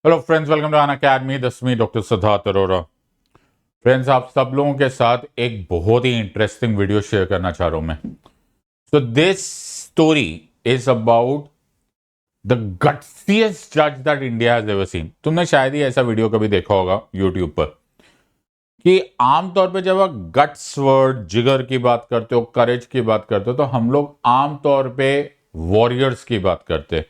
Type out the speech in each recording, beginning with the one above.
Hello friends, welcome to Unacademy. This me doctor Siddharth Arora. Friends, आप सब लोगों के साथ एक बहुत ही इंटरेस्टिंग वीडियो शेयर करना चाह रहा हूं मैं। So this story is about the gutsiest जज that India has ever seen. तुमने शायद ही ऐसा वीडियो कभी देखा होगा यूट्यूब पर कि आमतौर पे जब आप गट्स वर्ड, जिगर की बात करते हो, करेज की बात करते हो, तो हम लोग आमतौर पे वॉरियर्स की बात करते हैं,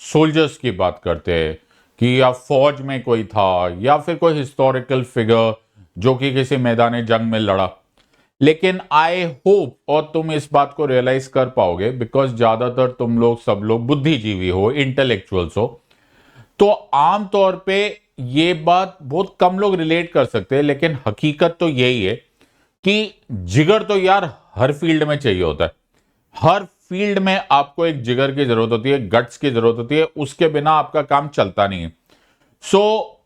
सोल्जर्स की बात करते हैं कि या फौज में कोई था या फिर कोई हिस्टोरिकल फिगर जो कि किसी मैदान जंग में लड़ा। लेकिन आई होप और तुम इस बात को रियलाइज कर पाओगे, बिकॉज ज्यादातर तुम लोग सब लोग बुद्धिजीवी हो, इंटेलेक्चुअल्स हो, तो आमतौर पे ये बात बहुत कम लोग रिलेट कर सकते हैं। लेकिन हकीकत तो यही है कि जिगर तो यार हर फील्ड में चाहिए होता है। हर फील्ड में आपको एक जिगर की जरूरत होती है, गट्स की जरूरत होती है। उसके बिना आपका काम चलता नहीं है। सो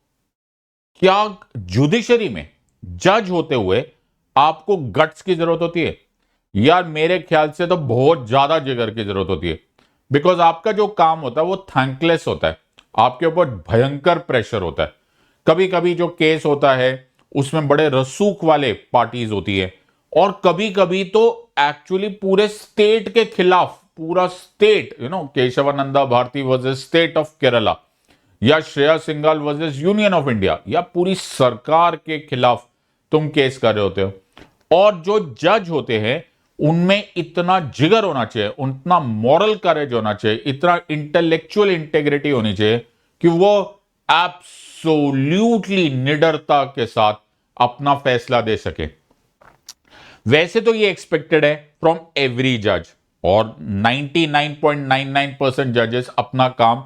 क्या जुडिशरी में जज होते हुए आपको गट्स की जरूरत होती है? यार मेरे ख्याल से तो बहुत ज्यादा जिगर की जरूरत होती है। बिकॉज आपका जो काम होता है वो थैंकलेस होता है। आपके ऊपर भयंकर प्रेशर होता है। कभी कभी जो केस होता है उसमें बड़े रसूख वाले पार्टीज होती है, और कभी कभी तो एक्चुअली पूरे स्टेट के खिलाफ, पूरा state, Keshavananda Bharati versus state of Kerala, या Shreya Singhal versus union of India, या पूरी सरकार के खिलाफ तुम केस कर रहे होते हो। और जो जज होते हैं उनमें इतना जिगर होना चाहिए, उतना मॉरल करेज होना चाहिए, इतना इंटेलेक्चुअल इंटेग्रिटी होनी चाहिए कि वो एब्सोल्यूटली निडरता के साथ अपना फैसला दे सके। वैसे तो ये एक्सपेक्टेड है फ्रॉम एवरी जज, और 99.99% जजेस अपना काम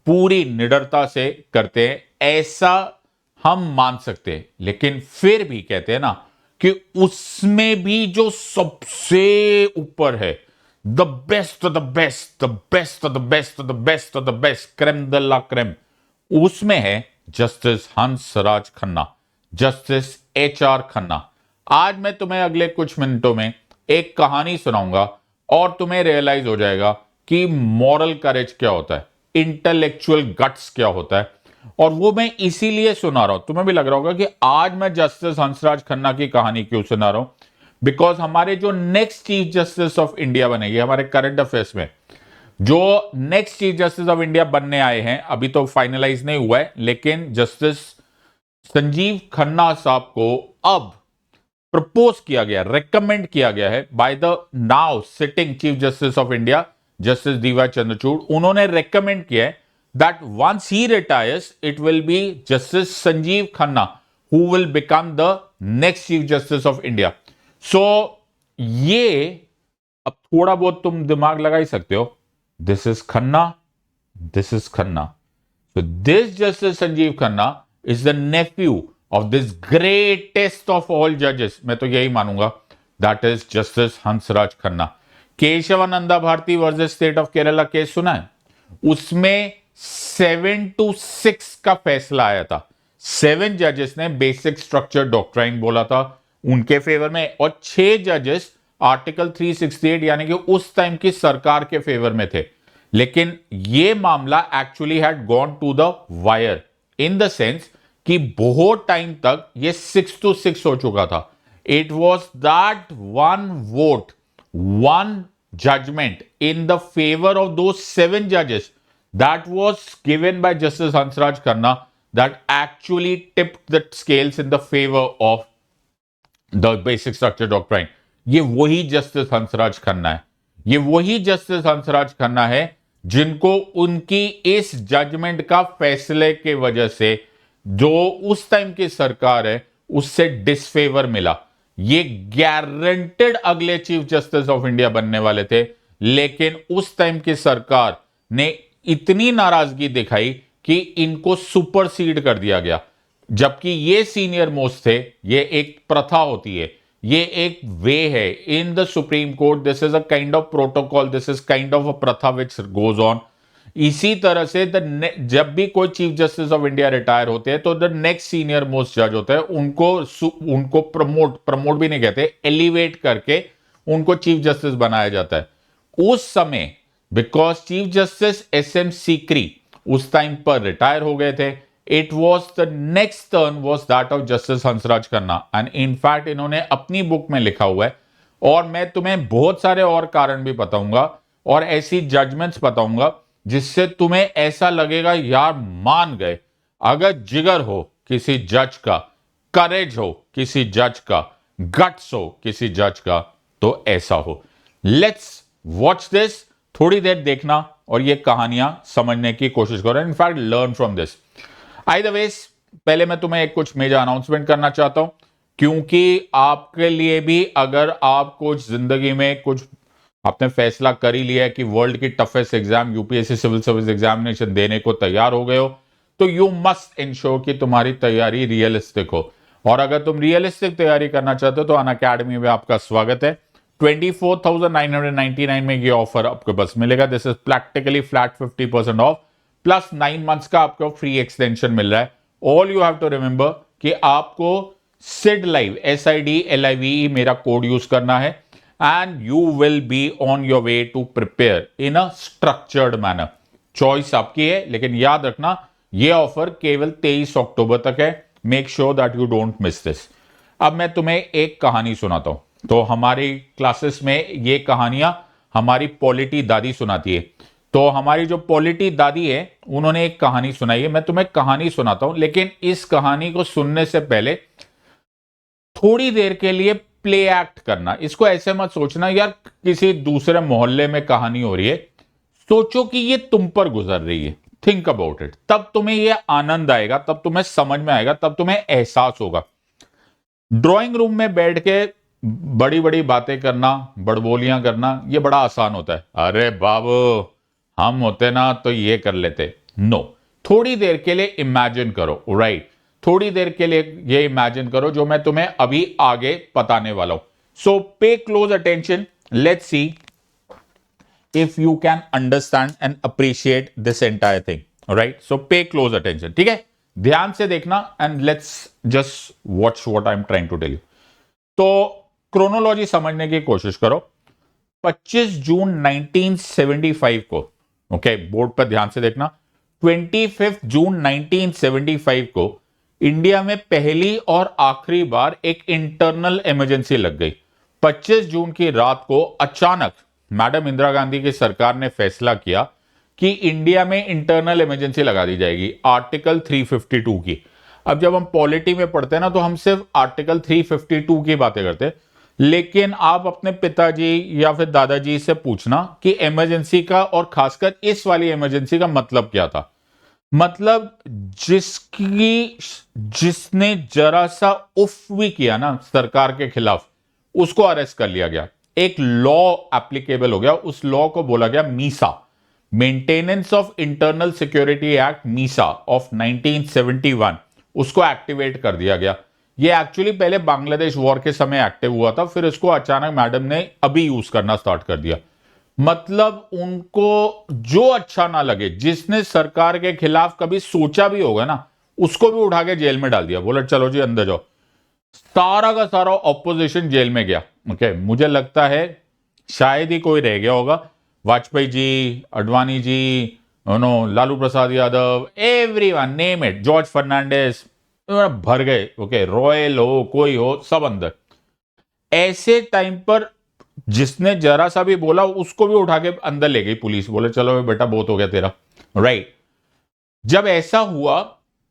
पूरी निडरता से करते हैं, ऐसा हम मान सकते हैं। लेकिन फिर भी कहते हैं ना कि उसमें भी जो सबसे ऊपर है, the best of the best, the best of the best of the best of the best, creme de la creme, उसमें है justice Hansraj Khanna, justice H R Khanna. आज मैं तुम्हें अगले कुछ मिनटों में एक कहानी सुनाऊंगा और तुम्हें रियलाइज हो जाएगा कि मॉरल करेज क्या होता है, इंटेलेक्चुअल गट्स क्या होता है। और वो मैं इसीलिए सुना रहा हूं, तुम्हें भी लग रहा होगा कि आज मैं जस्टिस हंसराज खन्ना की कहानी क्यों सुना रहा हूं। बिकॉज हमारे जो next chief justice of India बनेगी, हमारे करंट अफेयर्स में जो next chief justice of India बनने आए हैं, अभी तो फाइनलाइज नहीं हुआ है, लेकिन जस्टिस संजीव खन्ना साहब को अब प्रपोज किया गया, रेकमेंड किया गया है by the now sitting chief justice of India, justice DY Chandrachud. उन्होंने रेकमेंड किया है that once he retires it will be justice Sanjiv Khanna who will become the next chief justice of India. So ये अब थोड़ा बहुत तुम दिमाग लगा ही सकते हो। This is Khanna, this is Khanna. So this Justice Sanjeev Khanna is the nephew of this greatest of all judges, मैं तो यही मानूंगा, that is Justice Hansraj Khanna. Kesavananda Bharati versus state of Kerala case सुना है? उसमें 7-6 का फैसला आया था। 7 जजेस ने बेसिक स्ट्रक्चर डॉक्ट्राइन बोला था उनके फेवर में, और 6 जजेस आर्टिकल 368 यानी कि उस टाइम की सरकार के फेवर में थे। लेकिन यह मामला actually had gone to the wire, in the sense कि बहुत टाइम तक ये 6-6 हो चुका था। It was that one vote, one judgment in the favour of दो 7 जजेस that was given by Justice Hansraj Khanna that actually tipped the scales in the favor of the basic structure doctrine। ये वही justice Hansraj Khanna है, ये वही justice Hansraj Khanna है जिनको उनकी इस जजमेंट का फैसले के वजह से जो उस टाइम की सरकार है उससे डिसफेवर मिला। ये गारंटेड अगले चीफ जस्टिस ऑफ इंडिया बनने वाले थे, लेकिन उस टाइम की सरकार ने इतनी नाराजगी दिखाई कि इनको सुपरसीड कर दिया गया। जबकि ये सीनियर मोस्ट थे, ये एक प्रथा होती है, ये एक वे है in the supreme court, this is a kind of protocol, this is kind of a प्रथा विच गोज ऑन। इसी तरह से जब भी कोई chief justice of India retire होते हैं तो द नेक्स्ट सीनियर मोस्ट जज होता है, उनको प्रमोट भी नहीं कहते, एलिवेट करके उनको चीफ जस्टिस बनाया जाता है। उस समय because chief justice S M Sikri उस टाइम पर रिटायर हो गए थे। It was the next turn was that of justice Hansraj Khanna, and in fact इन्होंने अपनी बुक में लिखा हुआ है, और मैं तुम्हें बहुत सारे और कारण भी बताऊंगा और ऐसी जजमेंट्स बताऊंगा जिससे तुम्हें ऐसा लगेगा यार मान गए। अगर जिगर हो किसी जज का, करेज हो किसी जज का, गट्स हो किसी जज का, तो ऐसा हो। लेट्स वॉच दिस, थोड़ी देर देखना और ये कहानियां समझने की कोशिश करो, in fact learn from this. Otherwise पहले मैं तुम्हें एक कुछ मेजर अनाउंसमेंट करना चाहता हूं, क्योंकि आपके लिए भी अगर आप कुछ जिंदगी में कुछ आपने फैसला कर ही लिया है कि वर्ल्ड की toughest exam UPSC civil service examination देने को तैयार हो गए हो, तो यू मस्ट इंश्योर कि तुम्हारी तैयारी रियलिस्टिक हो। और अगर तुम रियलिस्टिक तैयारी करना चाहते हो तो अनअकैडमी में आपका स्वागत है। 24,999 में ये ऑफर आपको बस मिलेगा। This is practically flat 50% off plus 9 months का आपको फ्री एक्सटेंशन मिल रहा है। All you have to remember कि आपको सिड लाइव SIDLIVE मेरा कोड यूज करना है, and you will be on your way to prepare in a structured manner. Choice आपकी है, लेकिन याद रखना ये ऑफर केवल 23 अक्टूबर तक है। Make sure that you don't miss this. अब मैं तुम्हें एक कहानी सुनाता हूं। तो हमारी क्लासेस में ये कहानियां हमारी पॉलिटी दादी सुनाती है। तो हमारी जो पॉलिटी दादी है उन्होंने एक कहानी सुनाई है। मैं तुम्हें कहानी सुनाता हूं, लेकिन इस कहानी को सुनने से पहले थोड़ी देर के लिए प्ले एक्ट करना। इसको ऐसे मत सोचना यार किसी दूसरे मोहल्ले में कहानी हो रही है, सोचो कि ये तुम पर गुजर रही है। थिंक अबाउट इट, तब तुम्हें यह आनंद आएगा, तब तुम्हें समझ में आएगा, तब तुम्हें एहसास होगा। ड्राइंग रूम में बैठ के बड़ी बड़ी बातें करना, बड़बोलियां करना, ये बड़ा आसान होता है। अरे बाबू हम होते ना तो ये कर लेते। नो, थोड़ी देर के लिए इमेजिन करो, राइट? थोड़ी देर के लिए ये इमेजिन करो जो मैं तुम्हें अभी आगे बताने वाला हूं। सो पे close attention, let's see if you can understand and appreciate this entire thing. All right, so pay close attention. ठीक है, ध्यान से देखना and let's just watch what I'm trying to tell you. तो क्रोनोलॉजी समझने की कोशिश करो। 25 जून 1975 को, ओके, बोर्ड पर ध्यान से देखना, 25 जून 1975 को इंडिया में पहली और आखिरी बार एक इंटरनल इमरजेंसी लग गई। 25 जून की रात को अचानक मैडम इंदिरा गांधी की सरकार ने फैसला किया कि इंडिया में इंटरनल इमरजेंसी लगा दी जाएगी, आर्टिकल 352 की। अब जब हम पॉलिटी में पढ़ते हैं ना तो हम सिर्फ आर्टिकल 352 की बातें करते हैं, लेकिन आप अपने पिताजी या फिर दादाजी से पूछना कि इमरजेंसी का और खासकर इस वाली इमरजेंसी का मतलब क्या था। मतलब जिसने जरा सा उफ भी किया ना सरकार के खिलाफ, उसको अरेस्ट कर लिया गया। एक लॉ एप्लीकेबल हो गया, उस लॉ को बोला गया Misa, maintenance of internal security act Misa of 1971। उसको एक्टिवेट कर दिया गया। ये एक्चुअली पहले बांग्लादेश वॉर के समय एक्टिव हुआ था, फिर इसको अचानक मैडम ने अभी यूज करना स्टार्ट कर दिया। मतलब उनको जो अच्छा ना लगे, जिसने सरकार के खिलाफ कभी सोचा भी होगा ना, उसको भी उठा के जेल में डाल दिया। बोला चलो जी अंदर जाओ। सारा का सारा ऑपोजिशन जेल में गया। ओके, मुझे लगता है शायद ही कोई रह गया होगा। Vajpayee ji, Advani ji, no, Lalu Prasad Yadav, everyone name it, George Fernandes, भर गए। ओके, रॉयल हो कोई हो, सब अंदर। ऐसे टाइम पर जिसने जरा सा भी बोला उसको भी उठा के अंदर ले गई पुलिस। बोले चलो बेटा बहुत हो गया तेरा, राइट? जब ऐसा हुआ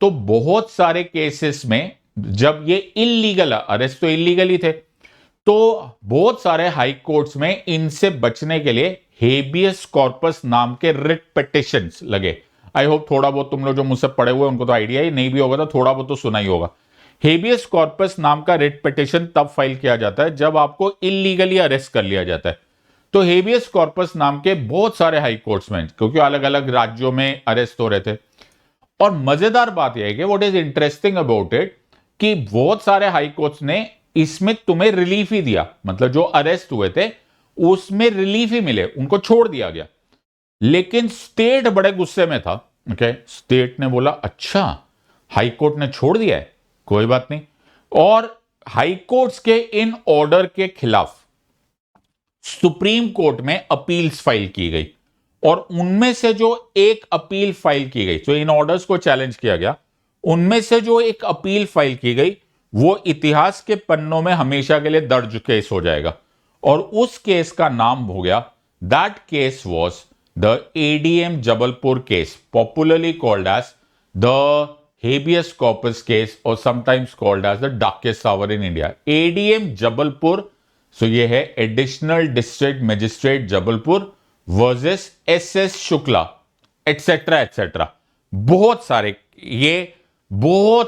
तो बहुत सारे केसेस में जब ये इलीगल, अरेस्ट तो इलीगल ही थे, तो बहुत सारे हाई कोर्ट्स में इनसे बचने के लिए हेबियस कॉर्पस नाम के रिट पिटिशंस लगे। आई होप थोड़ा बहुत तुम लोग जो मुझसे पढ़े हुए उनको तो आइडिया ही नहीं भी होगा, तो थोड़ा बहुत तो सुना ही होगा। हेबियस कॉर्पस नाम का रिट पिटिशन तब फाइल किया जाता है जब आपको इलीगली अरेस्ट कर लिया जाता है। तो हेबियस कॉर्पस नाम के बहुत सारे हाई कोर्ट्स में, क्योंकि अलग अलग राज्यों में अरेस्ट हो रहे थे। और मजेदार बात यह है कि what is interesting about it कि बहुत सारे हाई कोर्ट्स ने इसमें तुम्हें रिलीफ ही दिया। मतलब जो अरेस्ट हुए थे उसमें रिलीफ ही मिले, उनको छोड़ दिया गया। लेकिन स्टेट बड़े गुस्से में था। ओके, स्टेट ने बोला अच्छा हाई कोर्ट ने छोड़ दिया है, कोई बात नहीं। और हाई कोर्ट्स के इन ऑर्डर के खिलाफ सुप्रीम कोर्ट में अपील्स फाइल की गई। और उनमें से जो एक अपील फाइल की गई, तो इन ऑर्डर्स को चैलेंज किया गया, उनमें से जो एक अपील फाइल की गई वो इतिहास के पन्नों में हमेशा के लिए दर्ज केस हो जाएगा। और उस केस का नाम हो गया, that case was the ADM Jabalpur case, popularly called as the habeas corpus case or sometimes called as the darkest hour in India. ADM Jabalpur, so ये है additional district magistrate Jabalpur versus SS Shukla et cetera et cetera. बहुत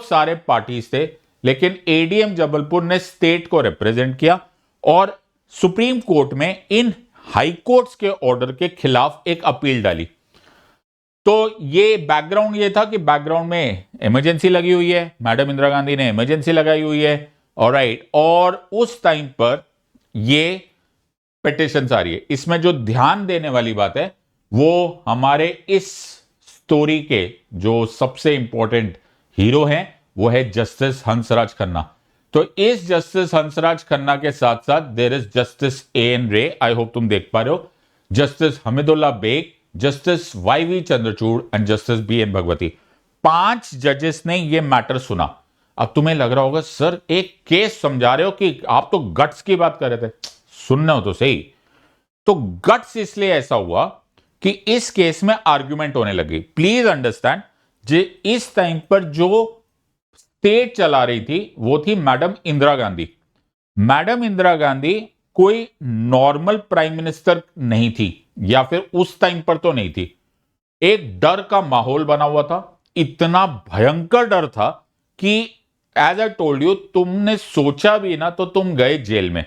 सारे parties थे, लेकिन ADM Jabalpur ने state को represent किया और सुप्रीम कोर्ट में इन हाई कोर्ट्स के ऑर्डर के खिलाफ एक अपील डाली। तो ये बैकग्राउंड ये था कि बैकग्राउंड में इमरजेंसी लगी हुई है, मैडम इंदिरा गांधी ने इमरजेंसी लगाई हुई है, ऑलराइट, और उस टाइम पर ये पिटिशंस आ रही है। इसमें जो ध्यान देने वाली बात है वो हमारे इस स्टोरी के जो सबसे इंपॉर्टेंट हीरो हैं वो है जस्टिस हंसराज खन्ना। तो इस जस्टिस हंसराज खन्ना के साथ साथ देयर इज जस्टिस AN रे, आई होप तुम देख पा रहे हो, justice Hamidullah Beg, justice YV Chandrachud and justice BN Bhagwati. 5 जजेस ने यह मैटर सुना। अब तुम्हें लग रहा होगा सर एक केस समझा रहे हो कि आप तो गट्स की बात कर रहे थे, सुनना हो तो सही। तो गट्स इसलिए ऐसा हुआ कि इस केस में आर्ग्यूमेंट होने लगी। प्लीज अंडरस्टैंड, जे इस टाइम पर जो स्टेट चला रही थी वो थी मैडम इंदिरा गांधी। मैडम इंदिरा गांधी कोई नॉर्मल प्राइम मिनिस्टर नहीं थी, या फिर उस टाइम पर तो नहीं थी। एक डर का माहौल बना हुआ था, इतना भयंकर डर था कि एज आई टोल्ड यू, तुमने सोचा भी ना तो तुम गए जेल में।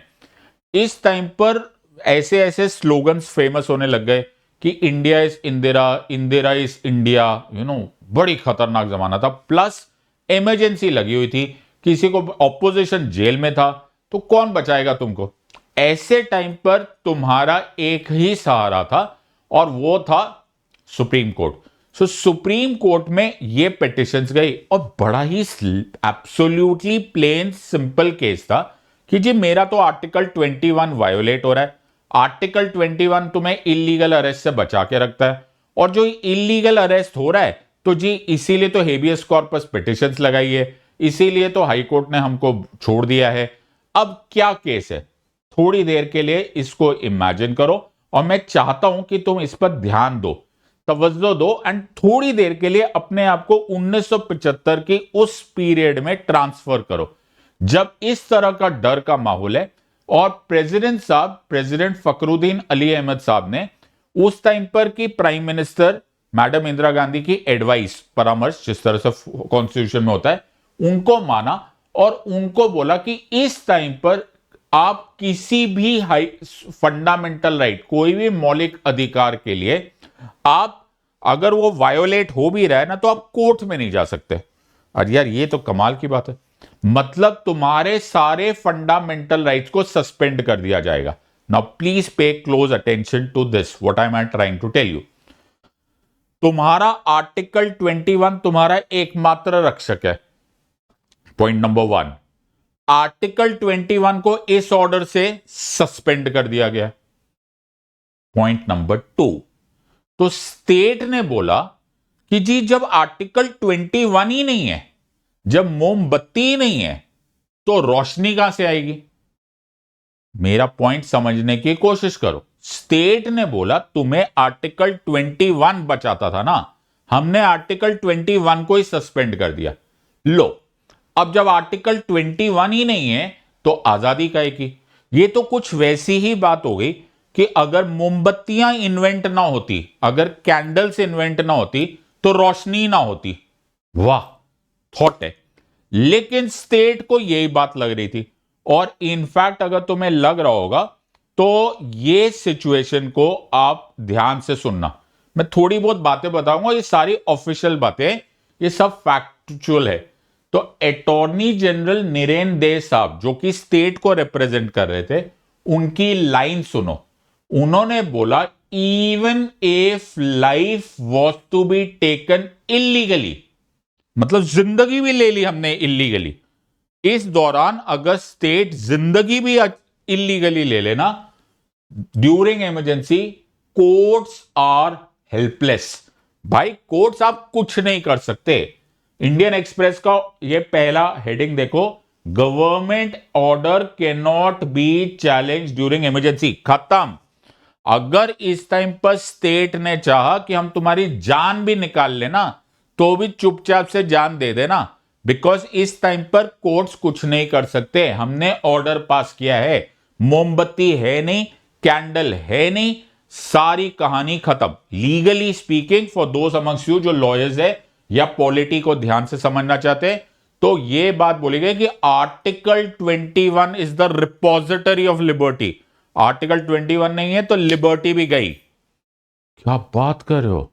इस टाइम पर ऐसे ऐसे स्लोगन्स फेमस होने लग गए कि India is Indira, Indira is India, बड़ी खतरनाक जमाना था। प्लस इमरजेंसी लगी हुई थी, किसी को ऑपोजिशन जेल में था, तो कौन बचाएगा तुमको। ऐसे टाइम पर तुम्हारा एक ही सहारा था और वो था सुप्रीम कोर्ट। सो सुप्रीम कोर्ट में ये पिटिशंस गई और बड़ा ही एब्सोल्युटली प्लेन सिंपल केस था कि जी मेरा तो आर्टिकल 21 वायोलेट हो रहा है। आर्टिकल 21 तुम्हें इलीगल अरेस्ट से बचा के रखता है, और जो इलीगल अरेस्ट हो रहा है तो जी इसीलिए तो हेबियस कॉर्पस पिटिशंस लगाई है, इसीलिए तो हाई कोर्ट ने हमको छोड़ दिया है। अब क्या केस है, थोड़ी देर के लिए इसको इमेजिन करो और मैं चाहता हूं कि तुम इस पर ध्यान दो, तवज्जो दो एंड थोड़ी देर के लिए अपने आप को 1975 की उस पीरियड में ट्रांसफर करो जब इस तरह का डर का माहौल है। और प्रेसिडेंट फखरुद्दीन अली अहमद साहब ने उस टाइम पर की prime minister madam Indira Gandhi की एडवाइस, परामर्श जिस तरह से कॉन्स्टिट्यूशन में होता है, उनको माना और उनको बोला कि इस टाइम पर आप किसी भी फंडामेंटल राइट, कोई भी मौलिक अधिकार के लिए आप अगर वो वायोलेट हो भी रहा है ना तो आप कोर्ट में नहीं जा सकते। और यार ये तो कमाल की बात है, मतलब तुम्हारे सारे फंडामेंटल राइट्स को सस्पेंड कर दिया जाएगा। Now please pay close attention to this, what I am trying to tell you. तुम्हारा आर्टिकल 21 तुम्हारा एकमात्र रक्षक है। पॉइंट नंबर 1, आर्टिकल 21 को इस ऑर्डर से सस्पेंड कर दिया गया। पॉइंट नंबर 2, तो स्टेट ने बोला कि जी जब आर्टिकल 21 ही नहीं है, जब मोमबत्ती ही नहीं है, तो रोशनी कहां से आएगी। मेरा पॉइंट समझने की कोशिश करो। स्टेट ने बोला तुम्हें आर्टिकल 21 बचाता था ना, हमने आर्टिकल 21 को ही सस्पेंड कर दिया। लो, अब जब आर्टिकल 21 ही नहीं है तो आजादी काहे की। ये तो कुछ वैसी ही बात हो गई कि अगर मोमबत्तियां इन्वेंट ना होती, अगर कैंडल्स इन्वेंट ना होती तो रोशनी ना होती। वाह, थॉट है। लेकिन स्टेट को यही बात लग रही थी। और इनफैक्ट अगर तुम्हें लग रहा होगा तो ये सिचुएशन को आप ध्यान से सुनना, मैं थोड़ी बहुत बातें बताऊंगा, ये सारी ऑफिशियल बातें, ये सब फैक्चुअल है। तो अटॉर्नी जनरल नीरेन दे साहब जो कि स्टेट को रिप्रेजेंट कर रहे थे, उनकी लाइन सुनो। उन्होंने बोला even if life was to be taken illegally, मतलब जिंदगी भी ले ली हमने इलीगली, इस दौरान अगर स्टेट जिंदगी भी इलीगली ले लेना during emergency, courts are helpless. भाई कोर्ट्स आप कुछ नहीं कर सकते। इंडियन एक्सप्रेस का ये पहला हेडिंग देखो, government order can not be challenge during emergency. खत्म। अगर इस टाइम पर स्टेट ने चाहा कि हम तुम्हारी जान भी निकाल लेना तो भी चुपचाप से जान दे देना, बिकॉज इस टाइम पर कोर्ट्स कुछ नहीं कर सकते। हमने ऑर्डर पास किया है, मोमबत्ती है नहीं, कैंडल है नहीं, सारी कहानी खत्म। Legally speaking, for those amongst you जो लॉयर्स है या पॉलिटी को ध्यान से समझना चाहते हैं, तो यह बात बोली गई कि article 21 is the repository of liberty. Article 21 नहीं है तो लिबर्टी भी गई। क्या बात कर रहे हो?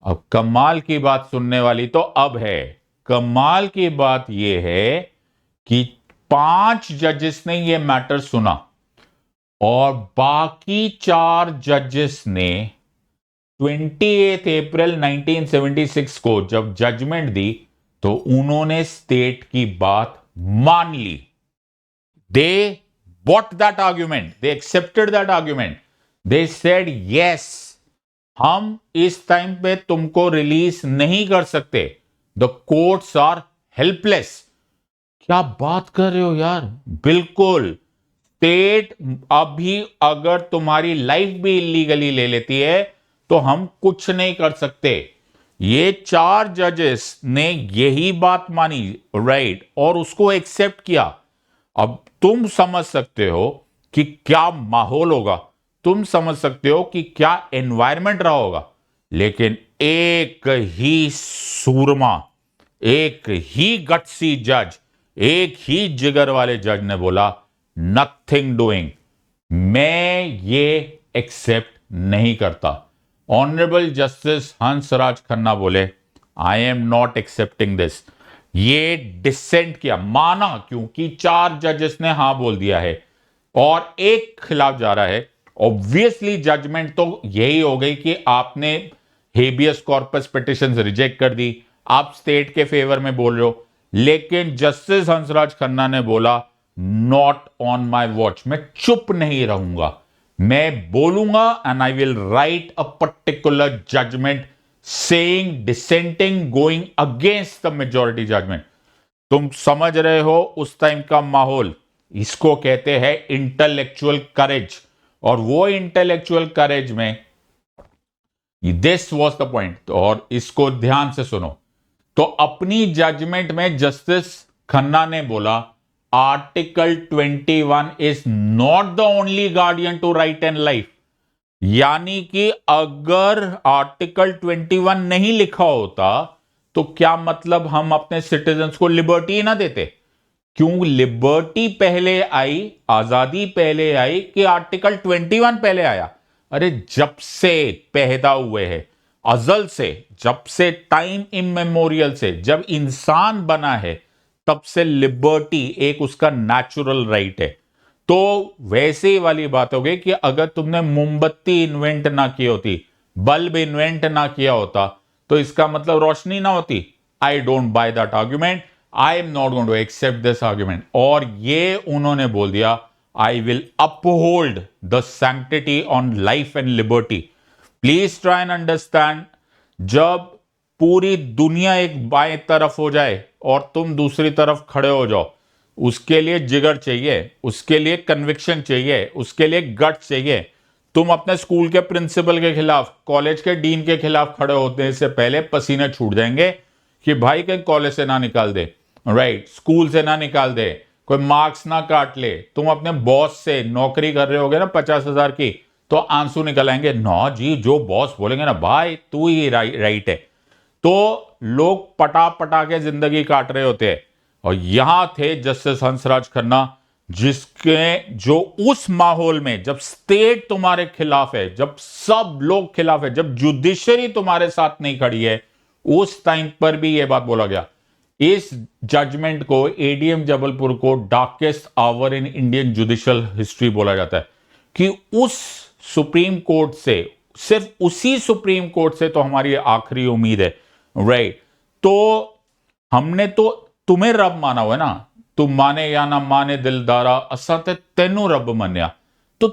अब कमाल की बात सुनने वाली तो अब है। कमाल की बात यह है कि 5 जजेस ने यह मैटर सुना और बाकी 4 जजेस ने 28 अप्रैल 1976 को जब जजमेंट दी तो उन्होंने स्टेट की बात मान ली। दे bought that argument, they accepted that argument, they said yes, हम इस टाइम पे तुमको रिलीज नहीं कर सकते, द कोर्ट्स आर हेल्पलेस। क्या बात कर रहे हो यार? बिल्कुल। स्टेट अभी अगर तुम्हारी लाइफ भी इलीगली ले लेती है तो हम कुछ नहीं कर सकते। ये 4 जजेस ने यही बात मानी, राइट, और उसको एक्सेप्ट किया। अब तुम समझ सकते हो कि क्या माहौल होगा, तुम समझ सकते हो कि क्या एनवायरमेंट रहा होगा। लेकिन एक ही सूरमा, एक ही गट्सी जज, एक ही जिगर वाले जज ने बोला नथिंग डूइंग, मैं ये एक्सेप्ट नहीं करता। ऑनरेबल जस्टिस हंसराज खन्ना बोले आई एम नॉट एक्सेप्टिंग दिस। ये डिसेंट किया, माना, क्योंकि 4 जजेस ने हां बोल दिया है और एक खिलाफ जा रहा है। ऑब्वियसली जजमेंट तो यही हो गई कि आपने हेबियस कॉर्पस पिटिशंस रिजेक्ट कर दी, आप स्टेट के फेवर में बोल रहे हो। लेकिन जस्टिस हंसराज खन्ना ने बोला नॉट ऑन माई वॉच, मैं चुप नहीं रहूंगा, मैं बोलूंगा and I will write a particular judgment saying dissenting going against the majority judgment। तुम समझ रहे हो उस टाइम का माहौल, इसको कहते हैं इंटेलेक्चुअल करेज। और वो इंटेलेक्चुअल करेज में दिस वाज द पॉइंट, और इसको ध्यान से सुनो। तो अपनी जजमेंट में जस्टिस खन्ना ने बोला article 21 is not the only guardian to right and life. यानी कि अगर आर्टिकल 21 नहीं लिखा होता तो क्या मतलब हम अपने सिटीजन्स को लिबर्टी ना देते? क्यों लिबर्टी पहले आई, आजादी पहले आई कि आर्टिकल 21 पहले आया? अरे जब से पैदा हुए हैं, अजल से, जब से टाइम इमेमोरियल से, जब इंसान बना है तब से लिबर्टी एक उसका नेचुरल राइट है। तो वैसे ही वाली बात हो गई कि अगर तुमने मोमबत्ती इन्वेंट ना की होती, बल्ब इन्वेंट ना किया होता, तो इसका मतलब रोशनी ना होती। I don't buy that argument, I am not going to accept this argument. और ये उन्होंने बोल दिया I will uphold the sanctity on life and liberty. Please try and understand, जब पूरी दुनिया एक बाएं तरफ हो जाए और तुम दूसरी तरफ खड़े हो जाओ, उसके लिए जिगर चाहिए, उसके लिए कन्विक्शन चाहिए, उसके लिए गट चाहिए। तुम अपने स्कूल के प्रिंसिपल के खिलाफ, कॉलेज के डीन के खिलाफ खड़े होने से पहले पसीने छूट जाएंगे कि भाई कहीं कॉलेज से ना निकाल दे, राइट, स्कूल से ना निकाल दे, कोई मार्क्स ना काट ले। तुम अपने बॉस से नौकरी कर रहे होगे ना 50,000 की, तो आंसू निकल आएंगे, ना जी जो बॉस बोलेंगे ना भाई तू ही राइट है। तो लोग पटा पटा के जिंदगी काट रहे होते हैं। और यहां थे जस्टिस हंसराज खन्ना, जिसके जो उस माहौल में जब स्टेट तुम्हारे खिलाफ है, जब सब लोग खिलाफ है, जब जुडिशरी तुम्हारे साथ नहीं खड़ी है, उस टाइम पर भी यह बात बोला गया। इस जजमेंट को, एडीएम जबलपुर को darkest hour in Indian judicial history बोला जाता है कि उस सुप्रीम कोर्ट से, सिर्फ उसी सुप्रीम कोर्ट से तो हमारी आखिरी उम्मीद है, राइट। तो हमने तो तुम्हें रब माना हुआ है ना, तुम माने या ना माने दिलदारा, असा ते तेनू रब मन्या। तो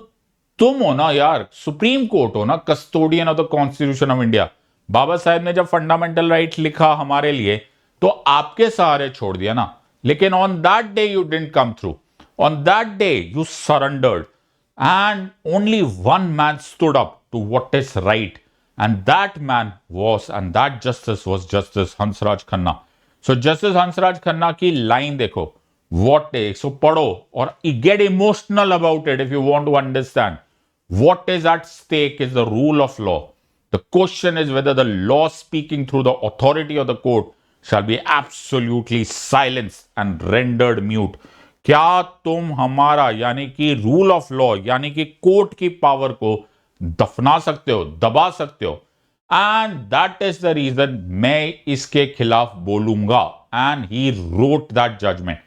तुम हो ना यार, सुप्रीम कोर्ट हो ना, custodian of the constitution of India. Baba Saheb ने जब फंडामेंटल राइट लिखा हमारे लिए तो आपके सहारे छोड़ दिया ना, लेकिन on that day you didn't come through, on that day you surrendered, and only one man stood up to what is right, and that man was, and that justice was Justice Hansraj Khanna. So Justice Hansraj Khanna की line देखो, what is, so पढ़ो और get emotional about it if you want to understand what is at stake is the rule of law. The question is whether the law speaking through the authority of the court shall be absolutely silenced and rendered mute. क्या तुम हमारा यानी कि rule of law यानी कि court की power को दफना सकते हो, दबा सकते हो? And that is the reason मैं इसके खिलाफ बोलूंगा। And he wrote that judgment.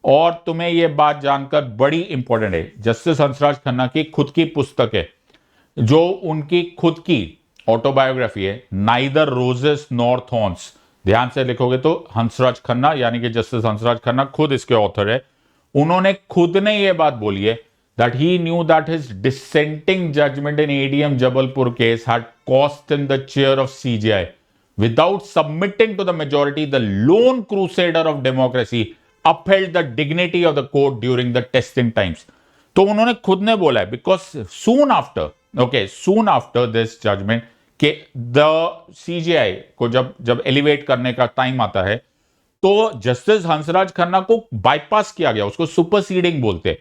और तुम्हें यह बात जानकर बड़ी इंपॉर्टेंट है, जस्टिस हंसराज खन्ना की खुद की पुस्तक है, जो उनकी खुद की ऑटोबायोग्राफी है, नाइदर रोजेस नॉर थॉर्न्स। ध्यान से लिखोगे तो हंसराज खन्ना यानी कि जस्टिस हंसराज खन्ना खुद इसके ऑथर है। उन्होंने खुद ने यह बात बोली है that he knew that his dissenting judgment in ADM Jabalpur case had cost him the chair of CJI. Without submitting to the majority, the lone crusader of democracy upheld the dignity of the court during the testing times. तो उन्होंने खुद ने बोला है because soon after this judgment कि the CJI को जब elevate करने का टाइम आता है तो जस्टिस हंसराज खन्ना को बाईपास किया गया, उसको सुपरसीडिंग बोलते हैं।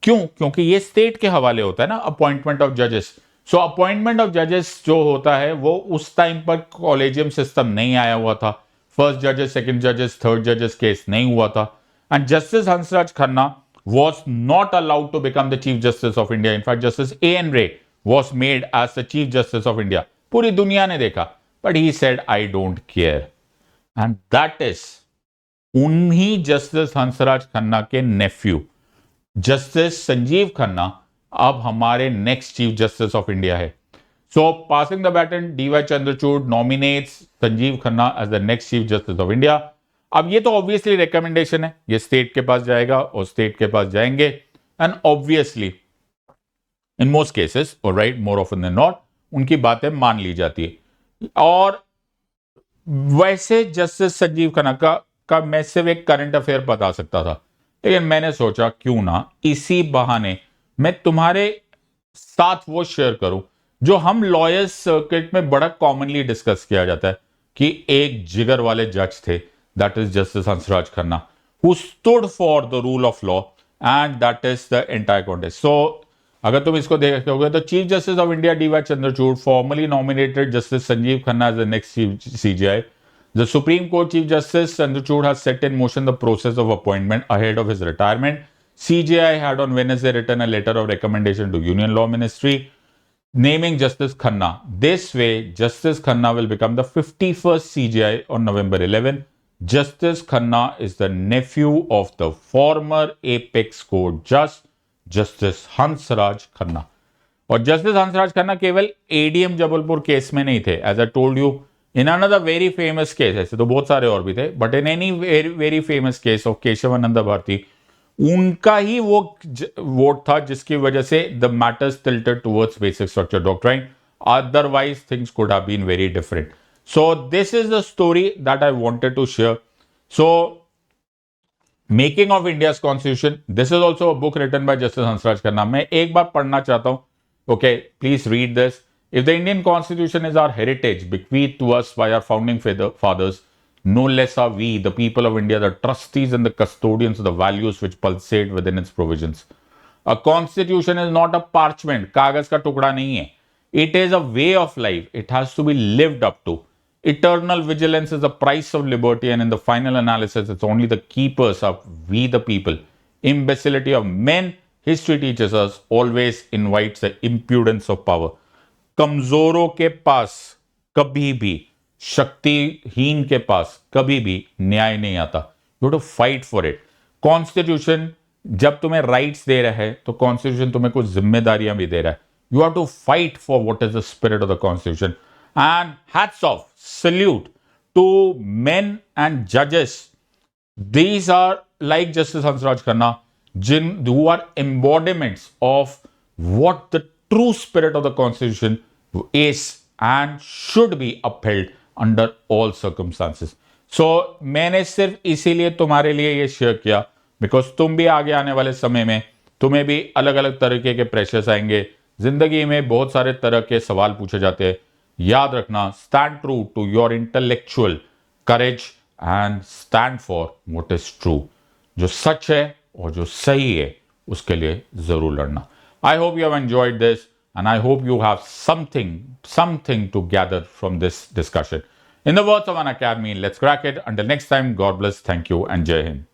क्यों? क्योंकि ये स्टेट के हवाले होता है ना, अपॉइंटमेंट ऑफ जजेस। सो अपॉइंटमेंट ऑफ जजेस जो होता है वो उस टाइम पर कॉलेजियम सिस्टम नहीं आया हुआ था, फर्स्ट जजेस, सेकंड जजेस, थर्ड जजेस केस नहीं हुआ था। And justice Hansraj Khanna was not allowed to become the chief justice of India. In fact, Justice A.N. Ray was made as the chief justice of India. पूरी दुनिया ने देखा, but he said, I don't care. And that is उन्हीं justice Hansraj Khanna के nephew justice Sanjiv Khanna अब हमारे next chief justice of India है। So passing the baton, DY Chandrachud nominates Sanjiv Khanna as the next chief justice of India. अब ये तो ऑब्वियसली रिकमेंडेशन है, ये स्टेट के पास जाएगा और स्टेट के पास जाएंगे, and obviously in most cases और right more often than not उनकी बातें मान ली जाती है। और वैसे जस्टिस संजीव खन्ना का मैं सिर्फ एक करंट अफेयर बता सकता था, लेकिन मैंने सोचा क्यों ना इसी बहाने मैं तुम्हारे साथ वो शेयर करूं जो हम लॉयर्स सर्किट में बड़ा कॉमनली डिस्कस किया जाता है कि एक जिगर वाले जज थे, that is justice Hansraj Khanna, who stood for the rule of law, and that is the entire context. So अगर तुम इसको देखोगे तो chief justice of India DY Chandrachud formally nominated justice Sanjiv Khanna as the next chief CJI. The Supreme Court Chief Justice Chandrachud has set in motion the process of appointment ahead of his retirement. CJI had on Wednesday written a letter of recommendation to Union Law Ministry naming Justice Khanna. This way, Justice Khanna will become the 51st CJI on November 11. Justice Khanna is the nephew of the former Apex Court Judge, Justice Hansraj Khanna. और justice Hansraj Khanna केवल ADM Jabalpur case में नहीं थे, as I told you in another very famous case, ऐसे तो बहुत सारे और भी थे, but in any very famous case of Kesavananda Bharati, उनका ही वो वोट था जिसकी वजह से the matters tilted towards basic structure doctrine, otherwise things could have been very different. So this is the story that I wanted to share. So making of India's constitution, this is also a book written by justice Hansraj Khanna. मैं एक बार पढ़ना चाहता हूं, okay, please read this. If the Indian Constitution is our heritage bequeathed to us by our founding fathers, no less are we, the people of India, the trustees and the custodians of the values which pulsate within its provisions. A constitution is not a parchment, कागज का टुकड़ा नहीं है. It is a way of life. It has to be lived up to. Eternal vigilance is the price of liberty, and in the final analysis, it's only the keepers of we the people. Imbecility of men, history teaches us, always invites the impudence of power. कमजोरों के पास कभी भी, शक्तिहीन के पास कभी भी न्याय नहीं आता। You have to fight for it. Constitution जब तुम्हें राइट्स दे रहा है तो कॉन्स्टिट्यूशन तुम्हें कुछ जिम्मेदारियां भी दे रहा है। You have to fight for what is the spirit of the constitution, and hats off, salute to men and जजेस। These are like Justice Hansraj Khanna, who are embodiments of what the true spirit of the Constitution is and should be upheld under all circumstances. So मैंने सिर्फ इसीलिए तुम्हारे लिए ये share किया because तुम भी आगे आने वाले समय में तुम्हें भी अलग अलग तरीके के प्रेशर्स आएंगे. जिंदगी में बहुत सारे तरह के सवाल पूछे जाते हैं. याद रखना, stand true to your intellectual courage and stand for what is true. जो सच है और जो सही है उसके लिए जरूर लड़ना. I hope you have enjoyed this and I hope you have something to gather from this discussion. In the words of an academy, let's crack it. Until next time, God bless, thank you, and Jai Hind.